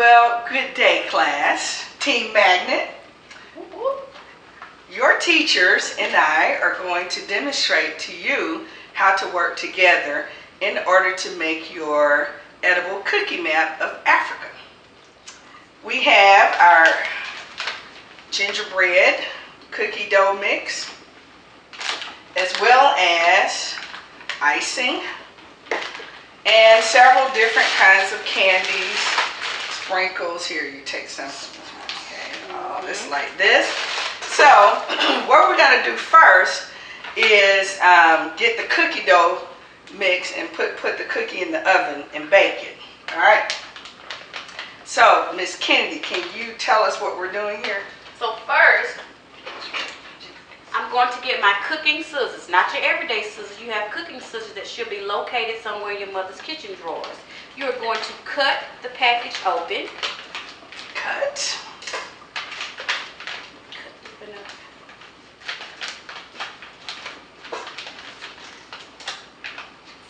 Well, good day, class. Team Magnet. Your teachers and I are going to demonstrate to you how to work together in order to make your edible cookie map of Africa. We have our gingerbread cookie dough mix, as well as icing and several different kinds of candies, sprinkles. Here, you take some. Okay, all this like this. So what we're going to do first is get the cookie dough mix and put the cookie in the oven and bake it. All right. So Miss Kennedy, can you tell us what we're doing here? So first, I'm going to get my cooking scissors, not your everyday scissors. You have cooking scissors that should be located somewhere in your mother's kitchen drawers. You are going to cut the package open. Cut.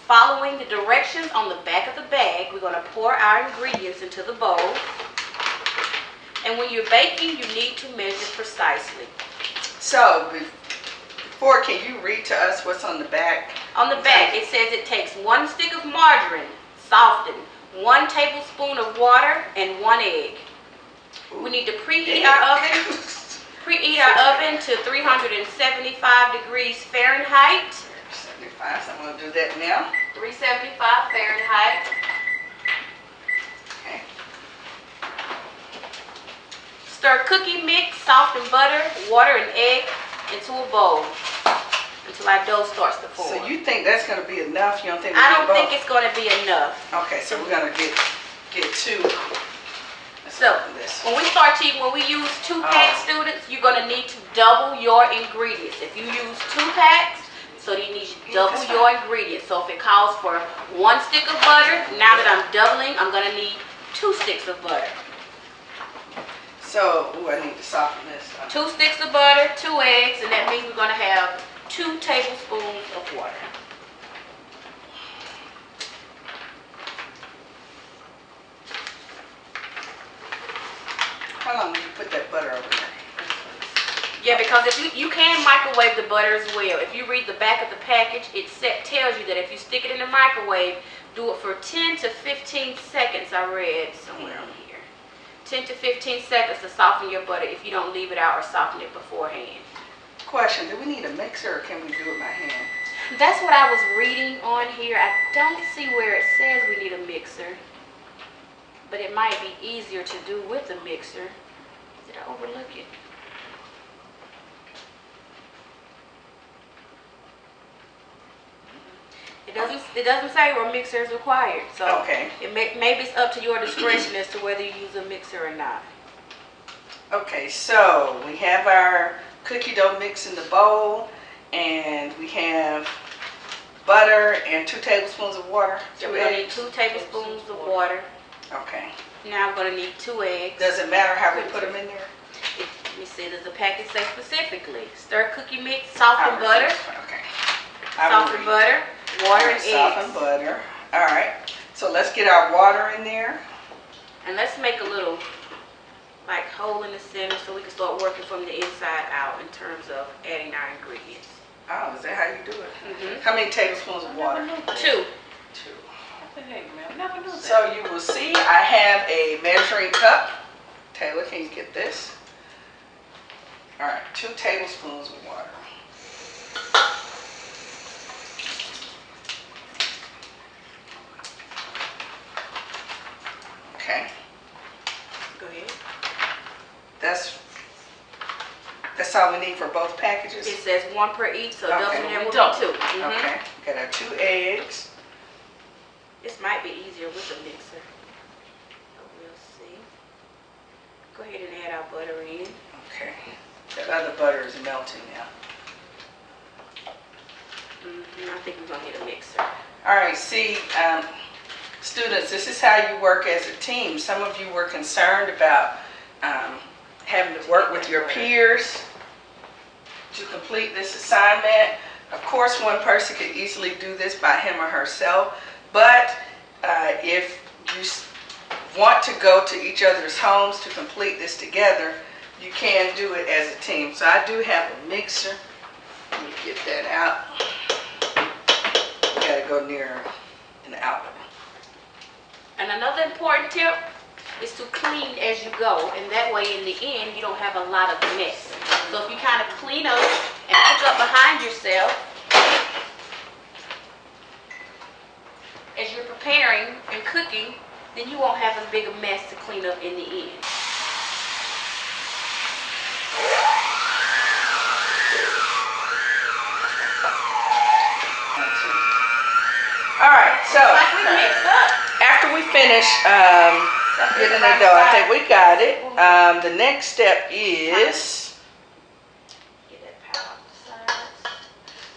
Following the directions on the back of the bag, we're going to pour our ingredients into the bowl. And when you're baking, you need to measure precisely. So before, can you read to us what's on the back? On the back, it says it takes 1 stick of margarine, softened, 1 tablespoon of water, and 1 egg. We need to preheat our oven. Preheat our oven to 375 degrees Fahrenheit. 75, so I'm going to do that now. 375 Fahrenheit. Okay. Stir cookie mix, softened butter, water, and egg into a bowl until our dough starts to form. So you think that's going to be enough? You don't think? I don't think it's going to be enough. Okay, so we're going to get two. So when we use 2-pack students, you're going to need to double your ingredients. If you use 2 packs, so you need to double your ingredients. So if it calls for 1 stick of butter, now that I'm doubling, I'm going to need 2 sticks of butter. So, I need to soften this. 2 sticks of butter, 2 eggs, and that means we're going to have 2 tablespoons of water. How long do you put that butter over there? Yeah, because if you can microwave the butter as well. If you read the back of the package, it tells you that if you stick it in the microwave, do it for 10 to 15 seconds, I read somewhere on here. 10 to 15 seconds to soften your butter if you don't leave it out or soften it beforehand. Question, do we need a mixer or can we do it by hand? That's what I was reading on here. I don't see where it says we need a mixer, but it might be easier to do with a mixer. Did I overlook it? It doesn't say where a mixer is required, so okay. Maybe it's up to your discretion as to whether you use a mixer or not. Okay, so we have our cookie dough mix in the bowl, and we have butter and 2 tablespoons of water. So we're going to need 2 tablespoons of water. Okay. Now I'm going to need 2 eggs. Does it matter how we put them in there? Let me see, does the package say specifically? Stir cookie mix, softened butter. Okay. Softened butter, water, and eggs. Softened butter. All right. So let's get our water in there. And let's make a little hole in the center so we can start working from the inside out in terms of adding our ingredients. Oh, is that how you do it? How many tablespoons of water? 2. 2. So you will see I have a measuring cup. Taylor, can you get this? All right, 2 tablespoons of water. Okay. Go ahead. That's all we need for both packages? It says 1 per each, so okay. doubling there will be 2. Okay. Got our 2 eggs. This might be easier with a mixer. We'll see. Go ahead and add our butter in. Okay. That other butter is melting now. I think we're going to need a mixer. All right. See, students, this is how you work as a team. Some of you were concerned about having to work with your peers to complete this assignment. Of course, one person could easily do this by him or herself, but if you want to go to each other's homes to complete this together, you can do it as a team. So I do have a mixer. Let me get that out. You gotta go near an outlet. And another important tip is to clean as you go, and that way in the end you don't have a lot of mess. So if you kind of clean up and pick up behind yourself as you're preparing and cooking, then you won't have as big a mess to clean up in the end. All right, so Like we mixed up. after we finish getting the dough, I think we got it. The next step is, Get that powder off the sides.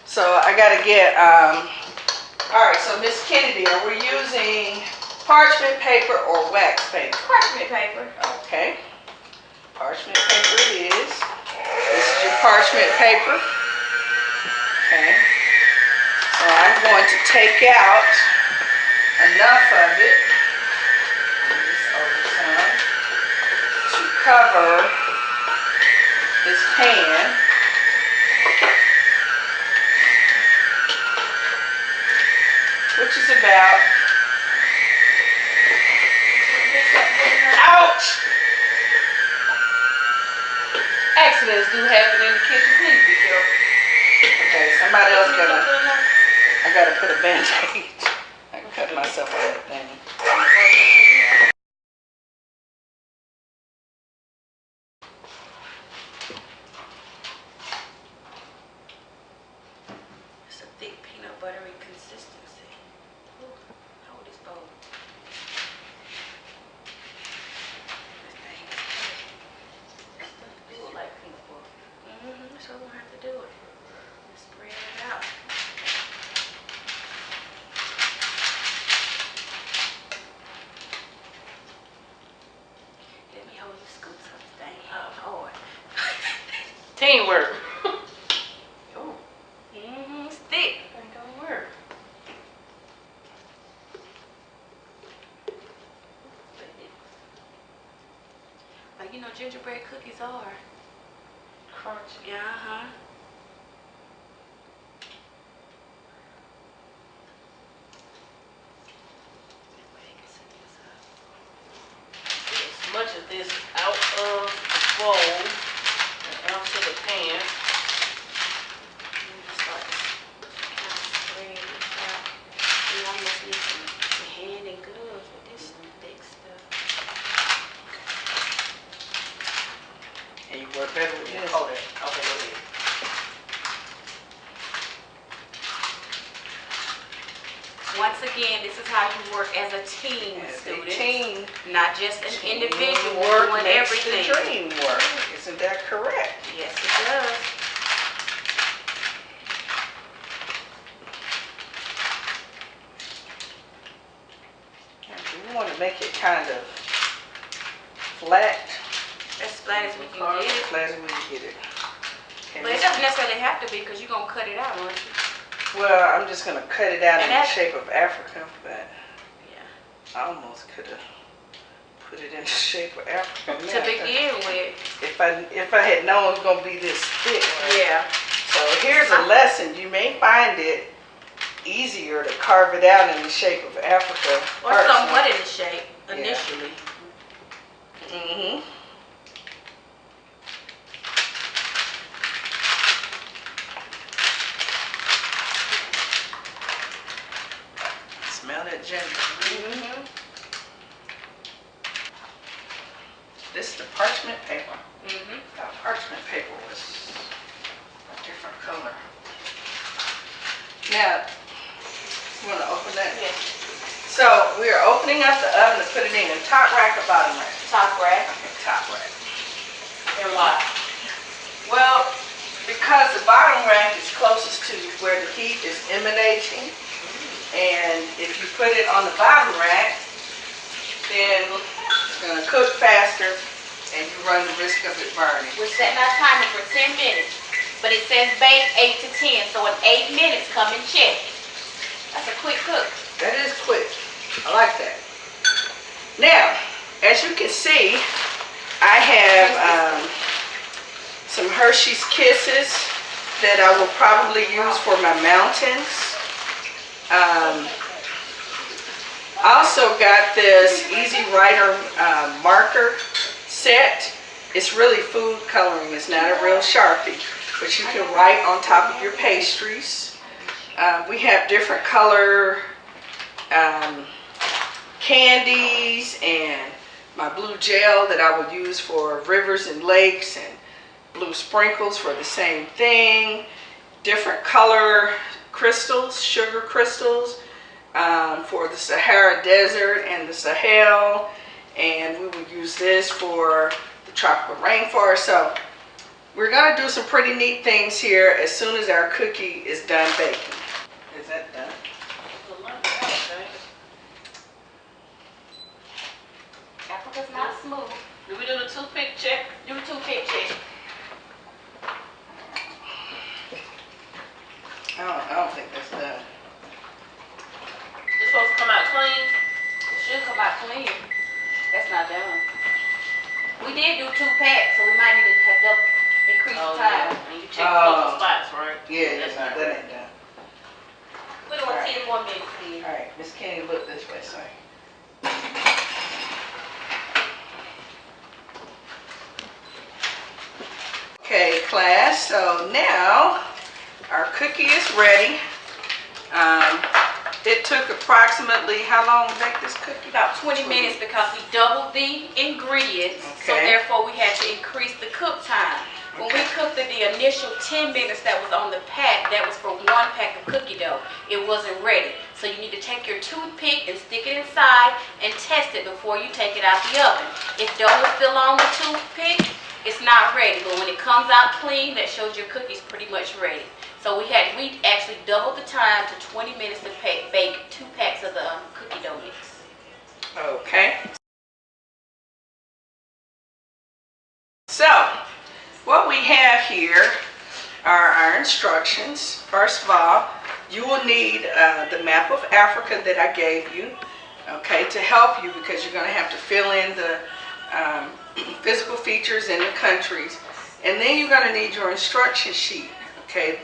so I gotta get, all right, so Miss Kennedy, are we using parchment paper or wax paper? Parchment paper. Okay, parchment paper it is. This is your parchment paper. Okay, so I'm going to take out enough of it, just over some, to cover this pan. Which is about, ouch! Accidents do happen in the kitchen, please be careful. Okay, somebody else I gotta put a band-aid. I cut myself on that thing. It's a thick peanut buttery consistency. Ooh, hold this bowl. This thing is heavy. Ooh, like peanut butter. That's what we're gonna have to do it. Spread it out. Let me hold the scoop of this thing. Oh, Lord. Teamwork. Oh. It's thick. Ain't gonna work. Like, you know, gingerbread cookies are. Crunchy. Yeah, uh-huh. As much of this out of the bowl and onto the pan. Just start to kind of spread it out. You almost need some hand and gloves with this thick stuff. And you work better with this. Hold it. Okay, go ahead. Once again, this is how you work as a team, As a students. team, Not just an individual work doing makes everything. the dream work. Isn't that correct? Yes, it does. We want to make it kind of flat. As flat as we can As get it. flat as we can get it. Okay, But it doesn't necessarily have to be because you're going to cut it out, aren't you? well, I'm just going to cut it out And in the that's- shape of Africa, but Yeah. I almost could have put it in the shape of Africa. To begin with. If I had known it was going to be this thick. Yeah. So here's a lesson. You may find it easier to carve it out in the shape of Africa. Or somewhat in the shape initially. Mm-hmm. Smell that ginger. Mm-hmm. This is the parchment paper. Mm-hmm. That parchment paper was a different color. Now, you want to open that? Yes. So we are opening up the oven to put it in. Top rack or bottom rack? Top rack. Okay, top rack. And why? Well, because the bottom rack is closest to where the heat is emanating, and if you put it on the bottom rack, then it's going to cook faster, and you run the risk of it burning. We're setting our timer for 10 minutes, but it says bake 8 to 10, so in 8 minutes, come and check. That's a quick cook. That is quick. I like that. Now, as you can see, I have some Hershey's Kisses that I will probably use for my mountains. I also got this Easy Writer marker set. It's really food coloring. It's not a real Sharpie, but you can write on top of your pastries. We have different color candies and my blue gel that I would use for rivers and lakes, and blue sprinkles for the same thing. Different color crystals, sugar crystals for the Sahara Desert and the Sahel, and we would use this for the tropical rainforest. So we're going to do some pretty neat things here as soon as our cookie is done baking. Is that done? Africa's not smooth. Do we do the toothpick check? Do the toothpick check. I don't think that's done. It's supposed to come out clean. It should come out clean. That's not done. We did do 2 packs, so we might need to have increase the time. Yeah. And you check the spots, right? Yeah, That's not that ain't done. Put it on Alright. 10 more minutes here. All right, Miss Kenny, look this way, sorry. Okay, class, so now our cookie is ready. It took approximately, how long to bake this cookie? About 20 minutes because we doubled the ingredients, so Okay. therefore we had to increase the cook time. When we cooked the initial 10 minutes that was on the pack, that was for 1 pack of cookie dough. It wasn't ready. So you need to take your toothpick and stick it inside and test it before you take it out the oven. If dough is still on the toothpick, it's not ready. But when it comes out clean, that shows your cookie's pretty much ready. So we actually doubled the time to 20 minutes to bake 2 packs of the cookie dough mix. Okay. So, what we have here are our instructions. First of all, you will need the map of Africa that I gave you, okay, to help you, because you're going to have to fill in the physical features and the countries. And then you're going to need your instruction sheet, okay,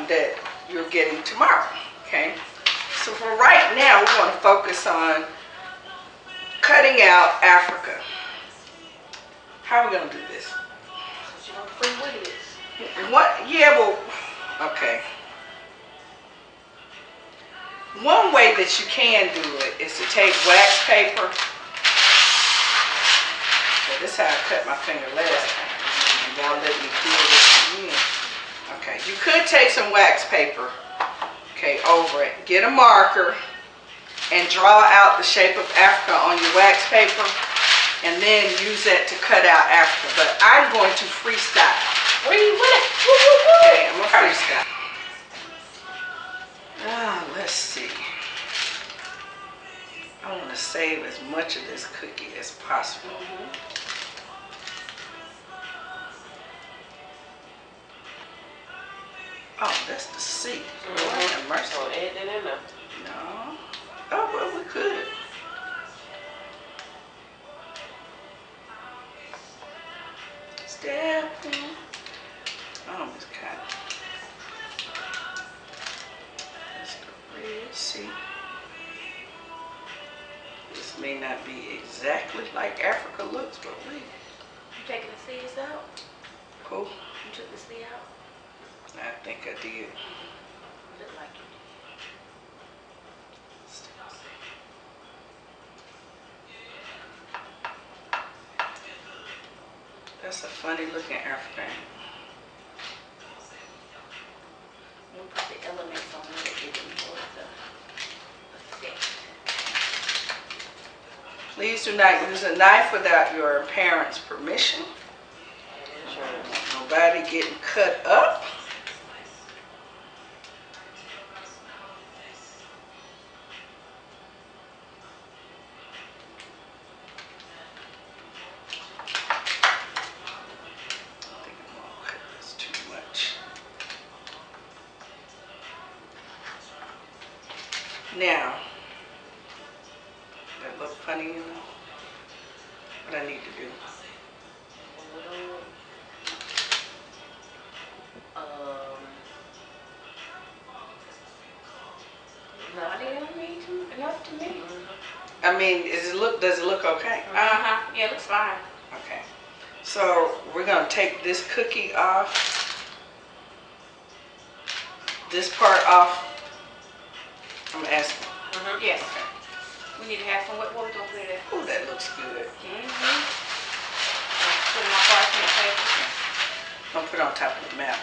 that you're getting tomorrow, okay. So for right now, we're going to focus on cutting out Africa. How are we going to do this? You know, free wood is. What? Yeah, well, okay. One way that you can do it is to take wax paper. So this is how I cut my finger last time. And y'all let me do it again. Okay, you could take some wax paper, okay, over it. Get a marker and draw out the shape of Africa on your wax paper, and then use that to cut out Africa. But I'm going to freestyle. Where you with it? Woo, woo, woo. Okay, I'm going to freestyle. Let's see. I want to save as much of this cookie as possible. Oh, that's the C. Lord have mercy. So add that in there. No. Oh, well, we could. Step in. Oh, Miss Cotton. That's the red C. This may not be exactly like Africa looks, but we. You taking the seeds out? Cool. You took the seed out? I think I did. Look like you That's a funny looking African. did. We'll put the elements on there that give them more of the effect. Please do not use a knife without your parents' permission. Nobody getting cut up. Now, that look funny, you know? What I need to do. No, they don't need to. Enough to me. I mean, does it look okay? Uh-huh. Yeah, it looks fine. Okay. So we're gonna take this cookie off. This part off. I'm asking. Yes. We need to have some. What we gonna put it at? Oh, that looks good. Put in my parchment paper. Don't put it on top of the map.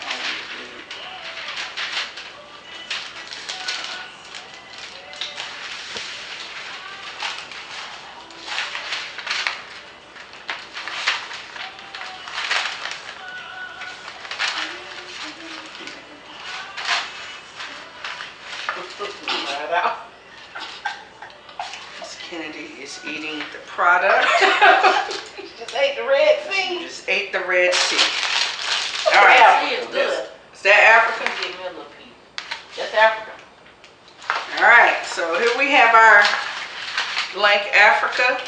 Miss Kennedy is eating the product. Just ate the red thing. Just ate the red sea. All All right. right. It's good. Is that African? Give me a little piece. That's African. All right. So here we have our blank Africa.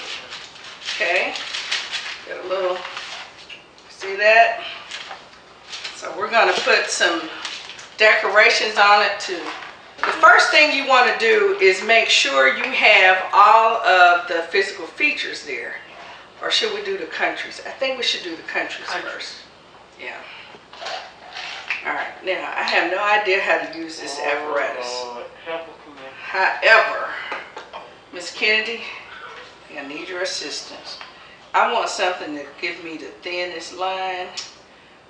Okay. Got a little. See that? So we're going to put some decorations on it too. The first thing you want to do is make sure you have all of the physical features there. Or should we do the countries? I think we should do the countries first. Yeah. All right. Now, I have no idea how to use this apparatus. However, Miss Kennedy, I need your assistance. I want something that gives me the thinnest line.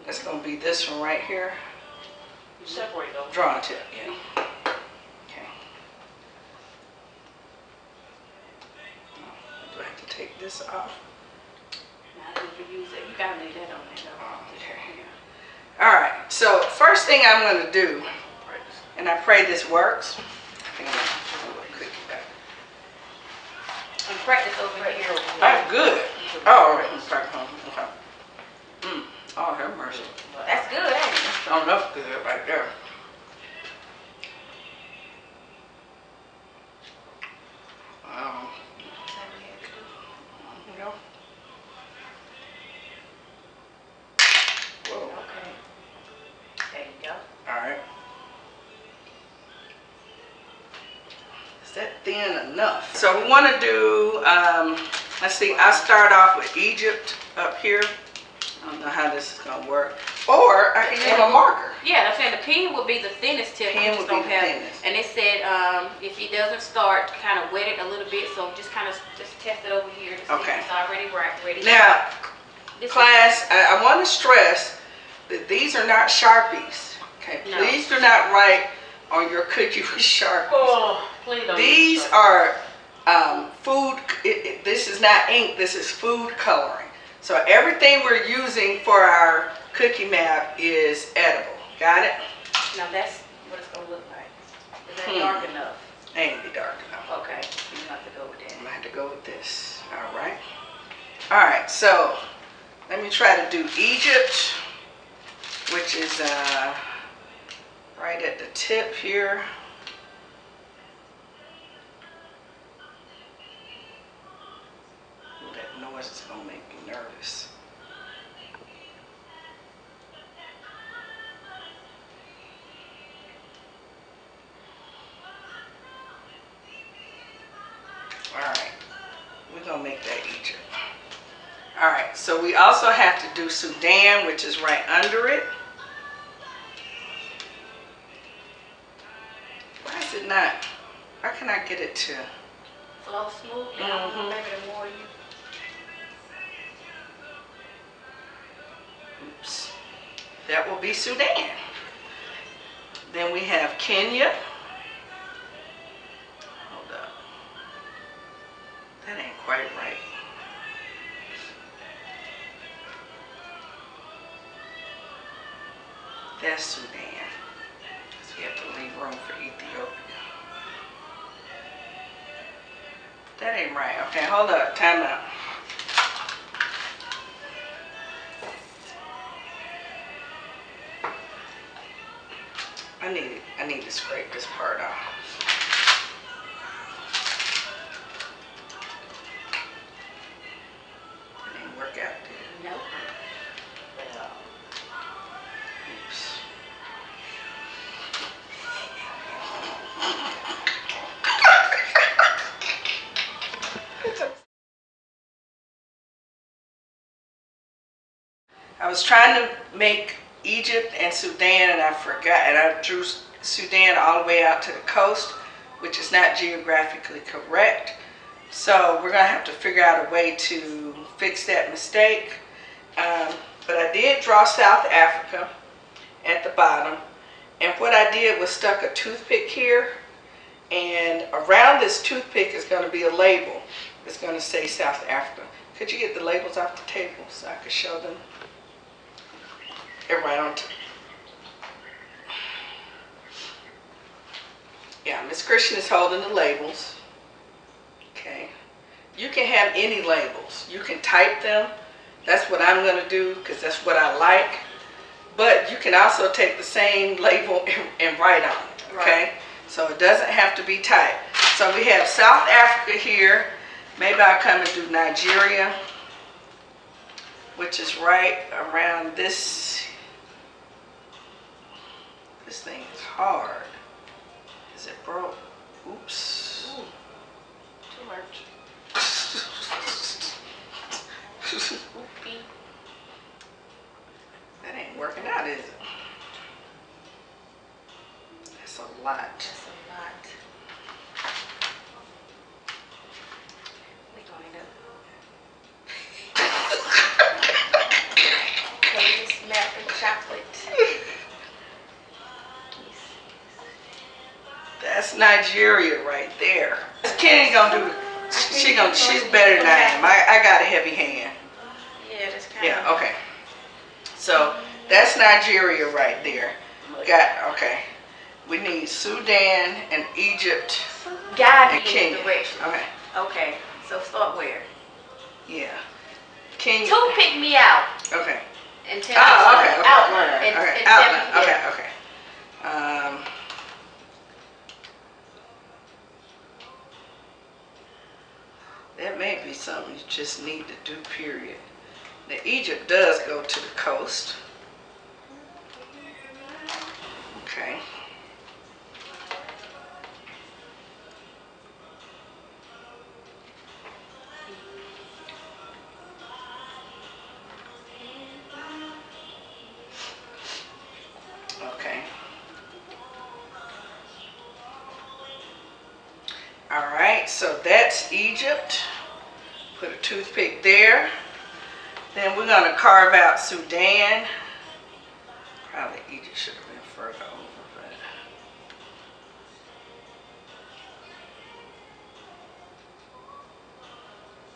That's going to be this one right here. You separate those. Drawing tip, yeah. Okay. Do I have to take this off? Now that you use it, you gotta leave that on there though. Okay. All right. So first thing I'm going to do, and I pray this works. I think I'm going to put a little cookie back. And practice over here. That's good. Oh, all right. Okay. Oh, have mercy. That's good, ain't it? Oh, that's good right there. Wow. You know? Whoa. Okay. There you go. All right. Is that thin enough? So we want to do, let's see, I'll start off with Egypt up here. I don't know how this is going to work. Or I can use a marker. Yeah, I'm saying the pen would be the thinnest tip. Pen You would just be don't the have- thinnest. And it said if it doesn't start, kind of wet it a little bit. So just kind of just test it over here to see Okay. if it's already ready. Now, This class, I want to stress that these are not Sharpies. Okay, No. please do not write on your cookie with Sharpies. Oh, please don't. These are food, this is not ink, this is food coloring. So everything we're using for our cookie map is edible. Got it? Now that's what it's gonna look like. Is that dark enough? Ain't be dark enough. Okay, you have to go with that. I'm gonna have to go with this. All right. All right, so let me try to do Egypt, which is right at the tip here. Ooh, that noise is gonna make me nervous. All right, we're gonna make that Egypt. All right, so we also have to do Sudan, which is right under it. Why is it not? How can I get it to? Flow smooth. Maybe the more you. Oops. That will be Sudan. Then we have Kenya. Hold up. That ain't quite right. That's Sudan. Because we have to leave room for Ethiopia. That ain't right. Okay, hold up. Time out. I need to scrape this part off. I was trying to make Egypt and Sudan, and I forgot, and I drew Sudan all the way out to the coast, which is not geographically correct. So we're going to have to figure out a way to fix that mistake. But I did draw South Africa at the bottom. And what I did was stuck a toothpick here. And around this toothpick is going to be a label. It's going to say South Africa. Could you get the labels off the table so I could show them around? Yeah, Miss Christian is holding the labels. Okay. You can have any labels. You can type them. That's what I'm going to do because that's what I like. But you can also take the same label and write on it. Okay. Right. So it doesn't have to be typed. So we have South Africa here. Maybe I'll come and do Nigeria, which is right around this. This thing is hard. Is it broke? Oops. Ooh. Too much. That ain't working out, is it? That's a lot. That's a lot. We're going to Cookies, milk, and chocolate. That's Nigeria right there. Kenny gonna do. She's better than I am. I got a heavy hand. Yeah, that's kind of. Yeah. Okay. So that's Nigeria right there. Got okay. We need Sudan and Egypt Guide and me in Kenya. the direction. Okay. Okay. So start where? Yeah. Kenya. Two pick me out. Okay. And tell Oh, me okay. outline. Okay. And Okay. tell Outline. me, Okay. yeah. Okay. That may be something you just need to do, period. Now, Egypt does go to the coast. Okay. Okay. All right, so that's Egypt. Put a toothpick there. Then we're going to carve out Sudan. Probably Egypt should have been further over, but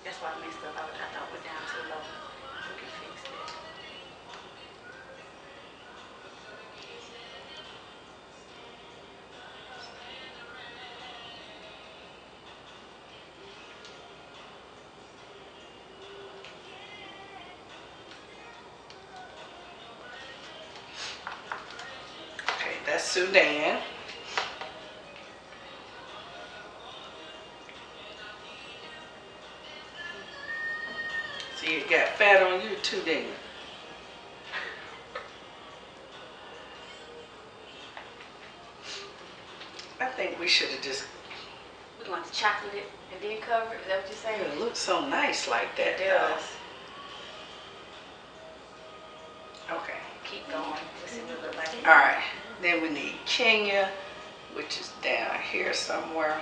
That's why I messed up. I thought we're down too low. We can fix that. okay, that's Sudan. See, it got fat on you too, didn't it? I think we should have just. We're going to chocolate it and then cover it. Is that what you're saying? It looks so nice like that. It does. Okay. Keep going. Let's see what it looks like. All right. Then we need Kenya, which is down here somewhere.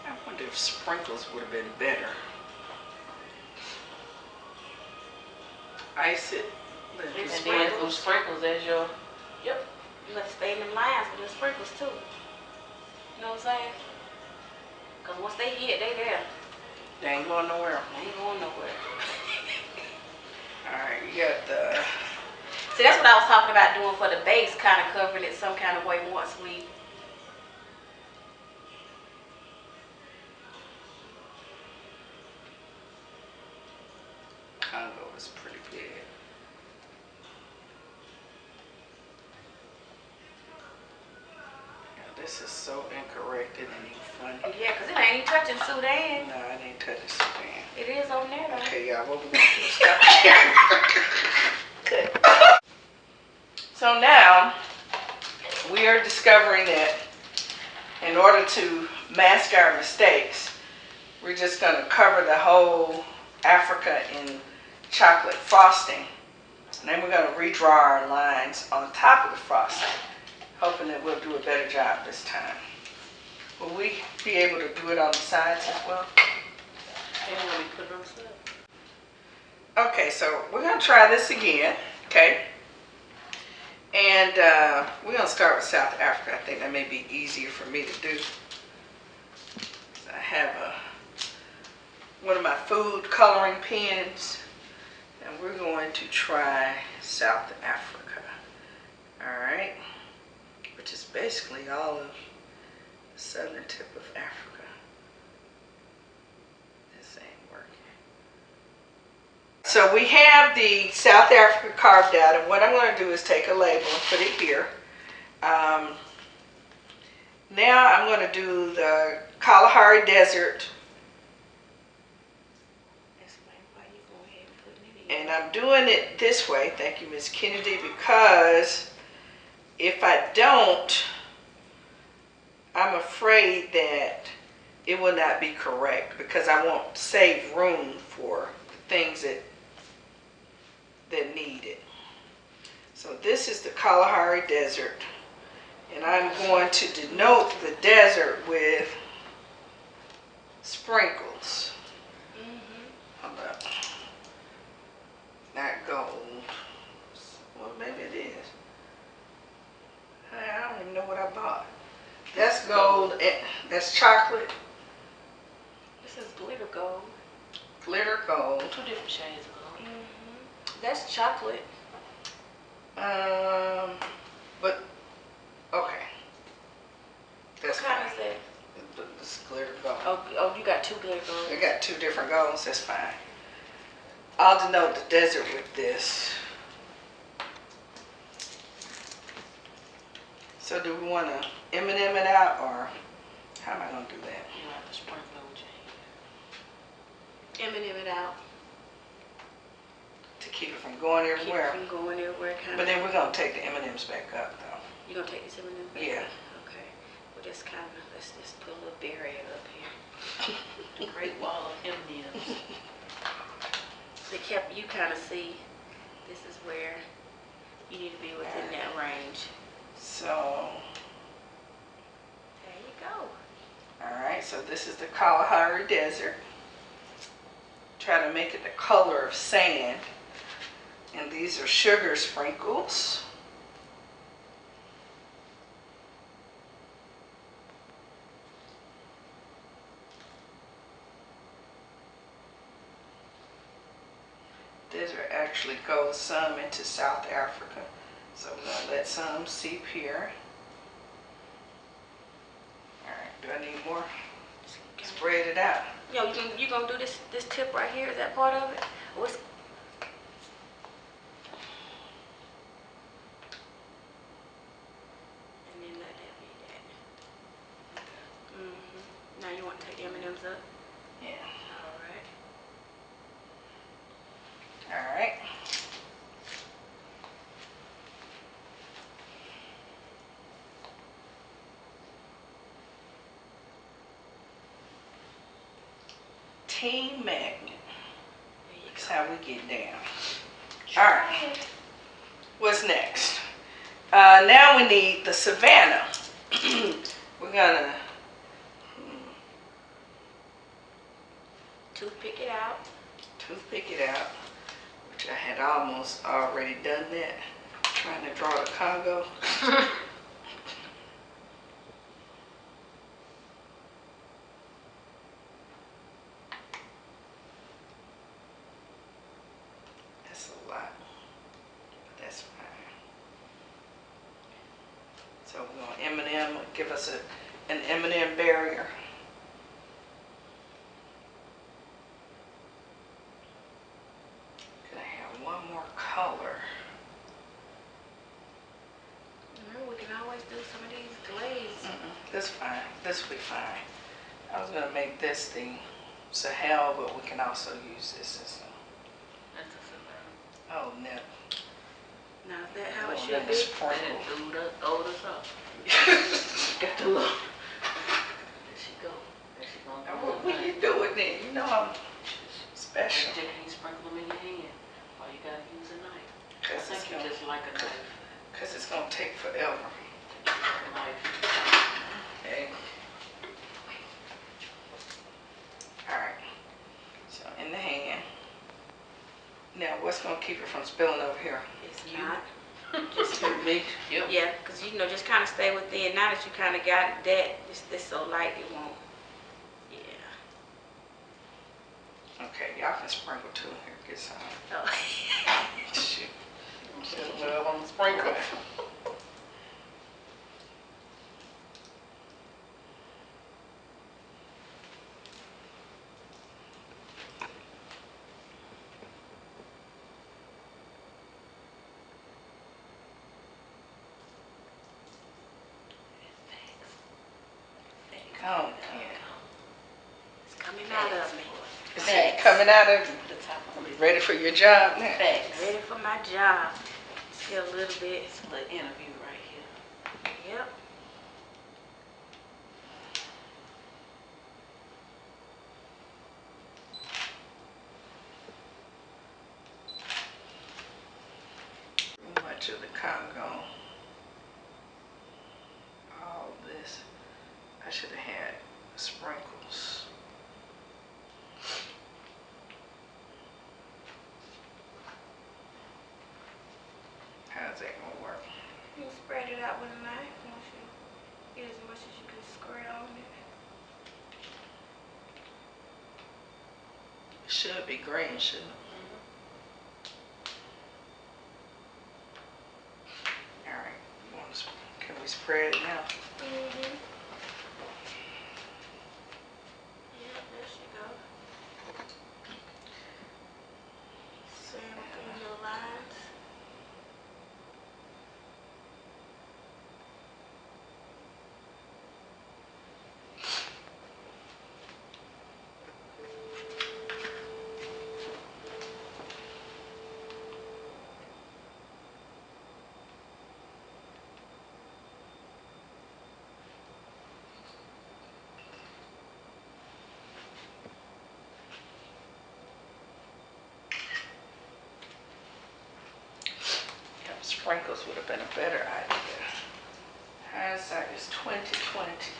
I wonder if sprinkles would have been better. Ice it. Let it do And then sprinkles. those sprinkles as your. Yep. You must stay in them lines with the sprinkles too. You know what I'm saying? Because once they hit, they there. They ain't going nowhere. They ain't going nowhere. All right, you got the. See, that's what I was talking about doing for the base, kind of covering it some kind of way once we. Congo is pretty big. Yeah, This is so incorrect. It ain't even funny. Yeah, because it ain't even touching Sudan. No, it ain't touching Sudan. It is on there, though. Okay, y'all, what we gonna do? Stop here. Good. So now, we are discovering that in order to mask our mistakes, we're just gonna cover the whole Africa in chocolate frosting. And then we're gonna redraw our lines on top of the frosting, hoping that we'll do a better job this time. Will we be able to do it on the sides as well? And when we put it on the side. Okay, so we're gonna try this again, okay? And we're gonna start with South Africa. I think that may be easier for me to do. I have one of my food coloring pens, and we're going to try South Africa, all right? Which is basically all of the southern tip of Africa. This ain't working. So we have the South Africa carved out, and what I'm going to do is take a label and put it here. Now I'm going to do the Kalahari Desert. And I'm doing it this way, thank you, Miss Kennedy, because if I don't, I'm afraid that it will not be correct, because I won't save room for things that need it. So this is the Kalahari Desert, and I'm going to denote the desert with sprinkles. How about not gold? Well, maybe it is. I don't even know what I bought. That's gold. That's chocolate. This is glitter gold. Glitter gold. Two different shades of gold. That's chocolate. But okay. That's What kind fine. is that? This is glitter gold. Oh, you got two glitter golds. I got two different golds. That's fine. I'll denote the desert with this. So do we want to M&M it out, or how am I going to do that? You have to sprinkle it with your hand. M&M it out. To keep it from going Keep everywhere. it from going everywhere, kind But of. then we're going to take the M&Ms back up, though. You gonna take this M&M back? Yeah. Okay. Well, just kind of, let's just put a little barrier up here. The Great Wall of M&M's. You kind of see, this is where you need to be within that range. So, There you go. all right, so this is the Kalahari Desert. Try to make it the color of sand. And these are sugar sprinkles. Desert actually goes some into South Africa. So we're going to let some seep here. All right, do I need more? Spread it out. Yo, you gonna do this tip right here? Is that part of it? What's and then let that be that. Now you want to take the M&Ms up? Yeah. All right. All right. Team magnet. That's how we get down. All right. What's next? Now we need the savannah. We're gonna Toothpick it out. toothpick it out, which I had almost already done that. Trying to draw the Congo. That's a lot, but that's fine. So we're going to M&M, give us an M&M barrier. Gonna have one more color. We can always do some of these glazed This fine. This will be fine. I was gonna make this the Sahel, but we can also use this as That's a surprise. oh no. Now is that how it Oh, should then be? sprinkle. Dude, old us up. Got the look. There she go. There she gonna go. What you doing then? You know I'm special. Just can't sprinkle them in your hand. Or you gotta use a knife. I Cause it's think you gonna, just like a knife. cause it's gonna take forever. Like a knife. Okay. All right. So in the hand. Now what's gonna keep it from spilling over here? It's You. not. Just you, me. Yep. Yeah, because you know, just kind of stay within. Now that you kind of got it, that it's so light it won't. Yeah. Okay, y'all can sprinkle too. Here, get some. Oh. Shoot. Well, on the sprinkle. Oh, yeah. It's coming out of me. Is it coming out of you? The top of it. Ready for your job now? Facts. Ready for my job. Still a little bit. It's a little interview right here. Yep. Much of the Congo. All this. I should have had sprinkles. How's that gonna work? You can spread it out with a knife once you get as much as you can squirt on it. It should be green, shouldn't it? All right. You want to, can we spread it now? Mm-hmm. Yep, there she go. Same through your lines. Yep, sprinkles would have been a better idea. Hindsight is 20/20.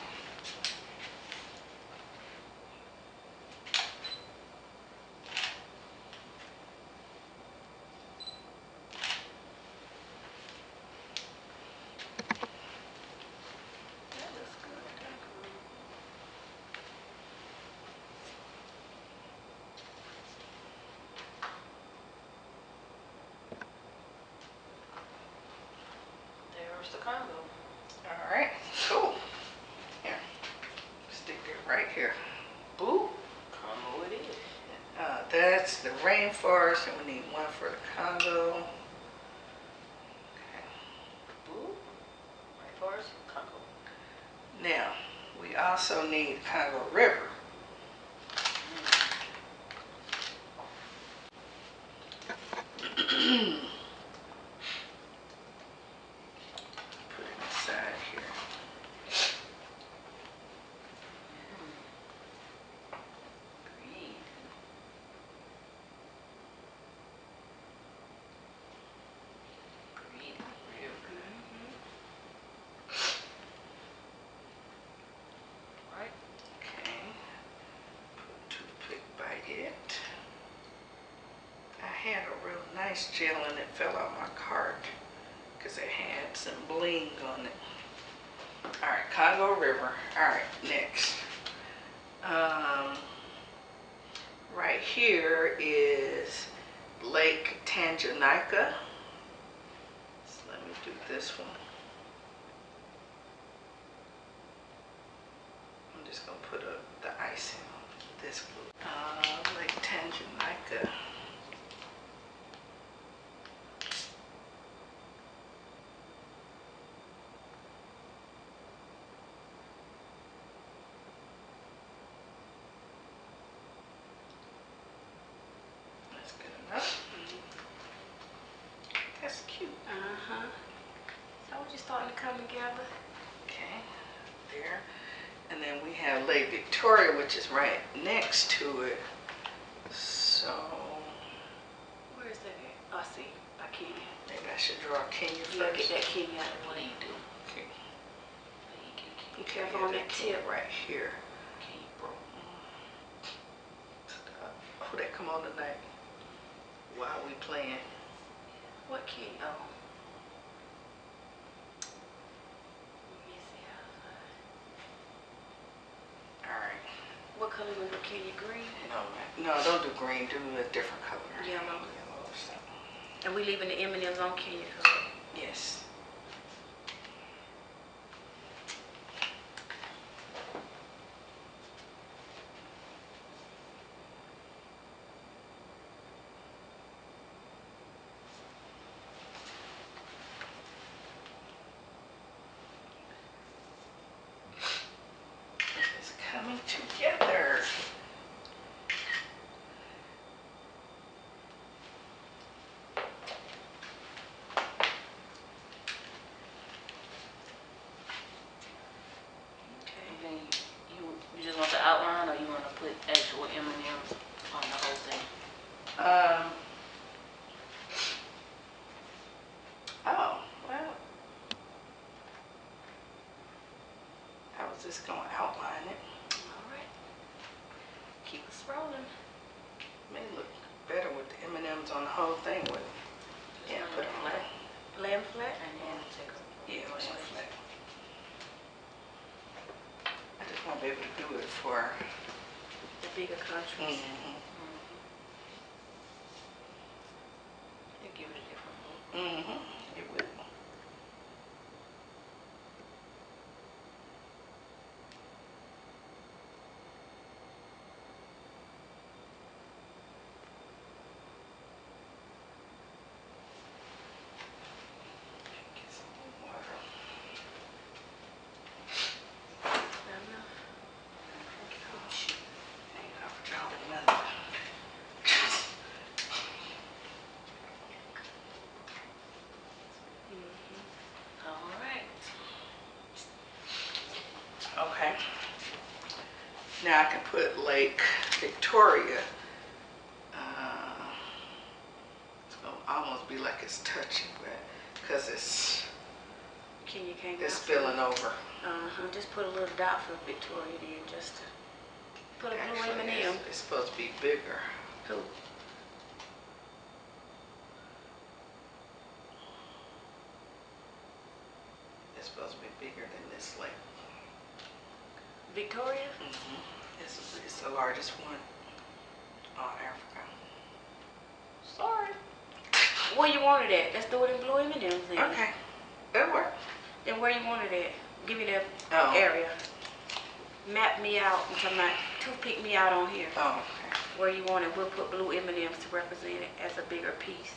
That looks good. There's the Congo. All right, cool. Here, stick it right here. Boo. Congo it is. That's the rainforest, and we need one for the Congo. Okay. Boo. Rainforest, Congo. Now, we also need Congo River. Put it inside here. Green. Green river. Right. Okay. Put a toothpick by it. I had a real nice gel and it fell out my cart because it had some bling on it. All right, Congo River. All right, next. Right here is Lake Tanganyika. So let me do this one. I'm just gonna put the icing on this glue. Lake Tanganyika. cute. Uh-huh. So we're just starting to come together. Okay, there. And then we have Lake Victoria, which is right next to it. So Where is that at? Oh, I see. By Kenya. maybe I should draw Kenya Yeah, first. get that Kenya out of the way. You do. Okay. Be careful on that Kenya tip. right here. Kenya broke. Stop. Oh, that come on tonight. While we playing. What Kenya? Oh. Missy outside. All right. What color you want to Kenya? Green? No, don't do green. Do a different color. Yellow. Yellow or something. And we leaving the M&Ms on Kenya color. Yes. It's coming together. And then you just want the outline, or you want to put actual M&Ms on the whole thing? Oh, well, I was just gonna outline it. All right. Keep us rolling. May look better with the M&Ms on the whole thing with it. Yeah, put it flat. Lay them flat? And then take a Yeah, lay it flat. I just want to be able to do it for. The bigger countries. It give it a different look. It will. Get some more water. Not enough. Ain't enough for y'all, nothing. All right. Okay. Now I can put Lake Victoria. It's gonna almost be like it's touching, but because Kenya came it's out. spilling over. Just put a little dot for Victoria then, just to put a blue Actually, M&M. it's supposed to be bigger. Who? It's supposed to be bigger than this lake. Victoria? It's the largest one on Africa. Sorry. Where you want it at? Let's do it in blue M&Ms then. Okay, that'll work. Then where you want it at? Give me that Oh. area. Map me out. I'm talking about toothpick me out on here. Oh, okay. Where you want it. We'll put blue M&Ms to represent it as a bigger piece.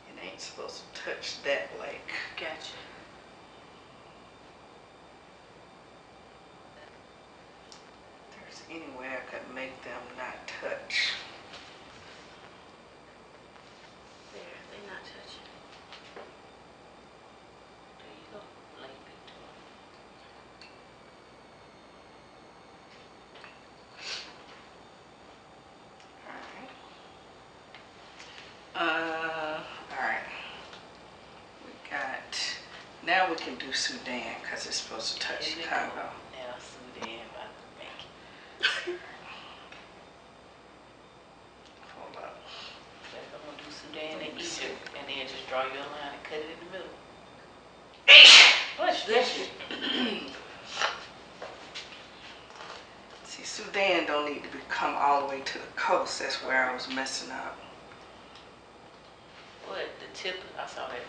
It ain't supposed to touch that lake. Gotcha. If there's any way I could make them not touch. There, they're not touching. There you go. Lake Victoria. Alright. We got, now we can do Sudan because it's supposed to touch Here we go. Chicago. Now Sudan about to make it. Hold up. Like I'm gonna do Sudan and Egypt, and then just draw your line and cut it in the middle. Bless you. See, Sudan don't need to come all the way to the coast. That's where I was messing up. What the tip? I saw that.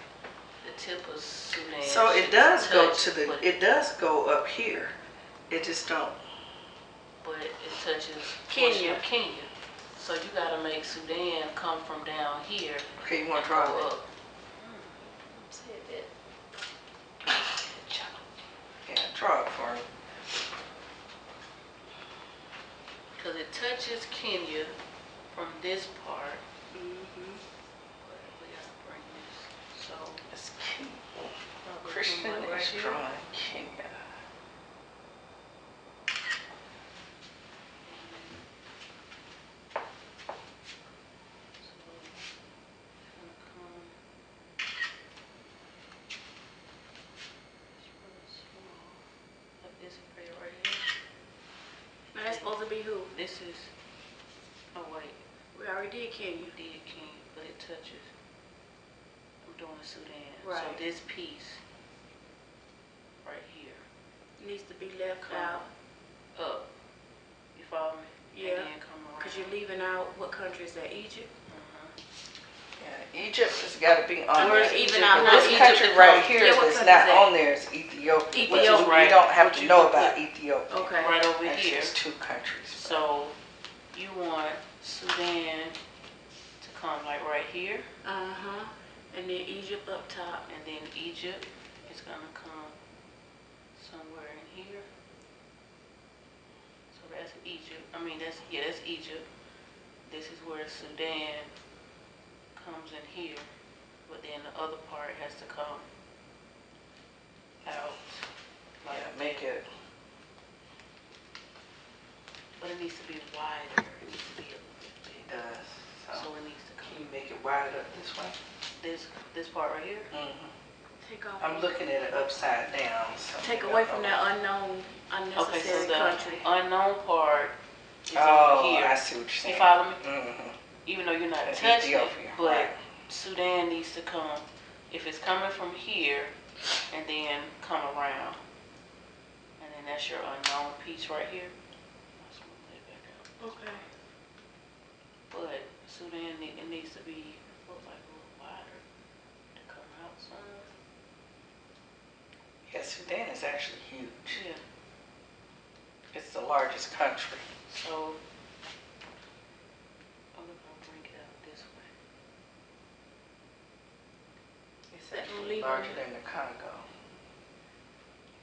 The tip of Sudan. So it should does go touch, to the, but it does go up here. It just don't. But it touches Kenya. portion of Kenya. So you gotta make Sudan come from down here Okay, you want and to draw go it? up. Said that. Yeah, draw it for me. because it touches Kenya from this part. Mm-hmm. But we gotta bring this. So It's cute. probably Christian come like is right here. drawing Kenya. This area right here. Now that's supposed to be who? This is. Oh wait, We already did Kenya. you did King, but it touches. I'm doing Sudan. So Right. this piece right here Needs to be left Come. out. up. You follow me? Yeah. And then come around. Because you're leaving out, what country is that? Egypt? Yeah, Egypt has got to be on Where's there. even But out? this Egypt country that right comes- here yeah, what that's country not is that? on there is Ethiopia. Which is, Ethiopia. you don't have Which to you know could about put Ethiopia. Okay. Right over Actually, here. it's two countries. So you want Sudan to come like right here, Uh-huh. And then Egypt up top. and then Egypt is gonna come somewhere in here. So that's Egypt. I mean, that's Egypt. This is where Sudan comes in here, but then the other part has to come out. Like Yeah, make that. it. But it needs to be wider. It needs to be a little bit It bigger. does. So So it needs to can come you make it wide up this way? this part right here. Mm-hmm. Take off. I'm looking at it upside down. So Take maybe away I'll from go- that unknown, Okay, so unnecessary the country. unknown part is Oh, over here. I see what you're saying. You follow me? Mm-hmm. Even though you're not That's touching it, Ethiopia, but right. Sudan needs to come. If it's coming from here and then come around, and then that's your unknown piece right here. I'll smooth it back out. Okay. But Sudan, it needs to be look like a little wider to come out some. Yeah, Sudan is actually huge. Yeah. It's the largest country. So I'm gonna bring it out this way. It's That actually leaving- larger than the Congo.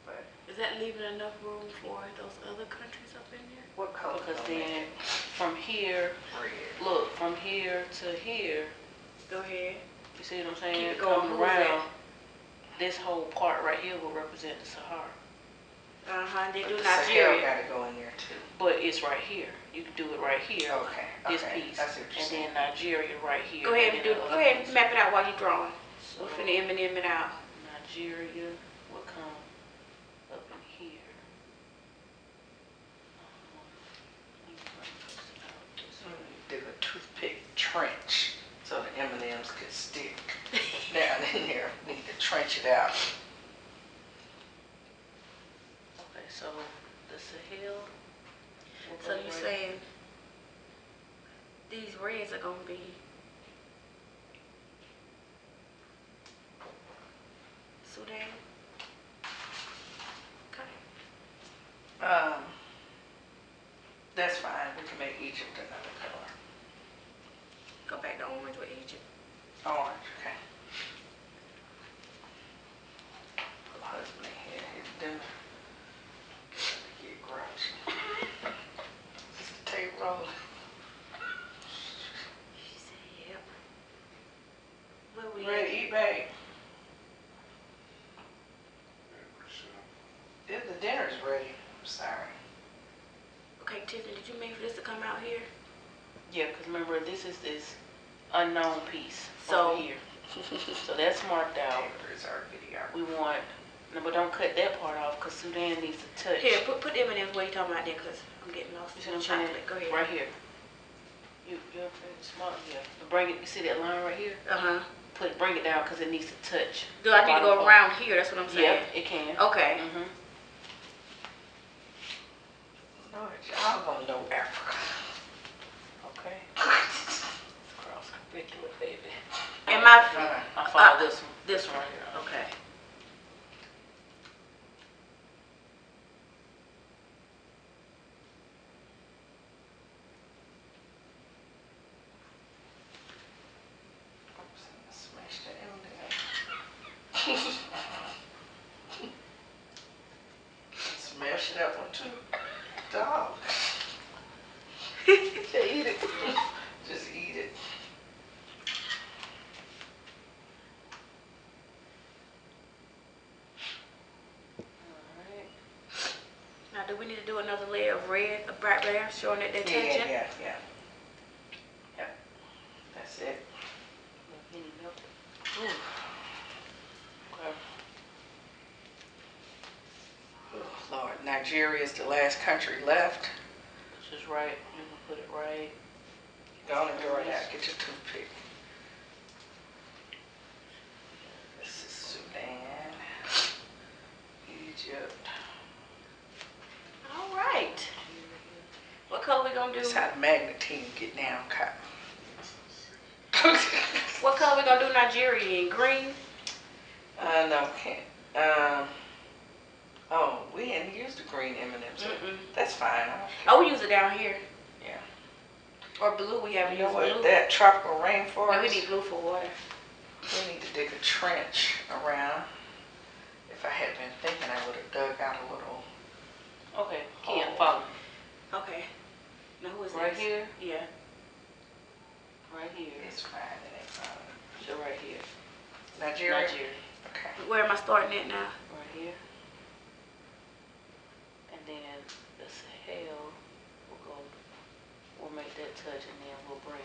But Is that leaving enough room for those other countries up in there? what color? Because gonna make then it? from here, Red. look, from here to here, Go ahead. you see what I'm saying? Keep it going. Coming Who's that? around, this whole part right here will represent the Sahara. Uh-huh. They But do the Sahel Nigeria. got to go in there too. But it's right here. You can do it right here. Okay. This okay. piece. I see what you're And saying. then Nigeria right here. Go ahead and then do. the Go other ahead piece. and map it out while you're drawing. So We're finna M&M it out. Nigeria will come up in here. Let me bring this out this way. Dig a toothpick trench so the M&Ms could stick down in there. We need to trench it out. Okay, so the Sahel. will So go you right- saying these reds are gonna be Sudan? Okay. That's fine. We can make Egypt another color. Go back to orange with Egypt. Orange, okay. My husband ain't here. His dinner. Get grouchy. Is the tape rolling? She said, yep. Where we Ready to eat, babe? If the dinner's ready. I'm sorry. Okay, Tiffany, did you mean for this to come out here? Yeah, because remember, this is this unknown piece So- over here. So that's marked out. There's our video. We want, no, but don't cut that part off because Sudan needs to touch. Here, put M&M's where you talking about there, cause I'm getting lost You see in what I'm saying? chocolate. Go ahead. Right here. You okay? Small, yeah. Bring it. You see that line right here? Uh-huh. Bring it down because it needs to touch. Do the I need to bottom go part. around here? That's what I'm saying. Yeah, it can. Okay. Mhm. Lord, y'all gonna know Africa. Okay. Cross curricular, baby. And my I follow this one. this one right here. okay. Oops, I smashed the M&M. Smash that one too. Dog. do another layer of red, a bright red, showing that they're touching. Yeah. Yep. That's it. Okay. Oh, Lord, Nigeria is the last country left. This is right. You can put it right. Go on and do it out. Get your toothpick. This is Sudan, Egypt. All right. What color we gonna do? This is how the magnet team get down, Cotton. What color we gonna do Nigeria in? Green? No, can't. Oh, we hadn't used the green M&Ms. That's fine. Oh, we use it down here. Yeah. Or blue, we haven't You know used what? blue. That tropical rainforest. No, we need blue for water. We need to dig a trench around. If I had been thinking, I would have dug out a little. Okay, can't follow. Okay. Now who is Right this? here? Yeah. Right here. It's fine. It ain't fine. So right here. Nigeria. Okay. Where am I starting at now? Right here. And then the Sahel will go, we'll make that touch and then we'll bring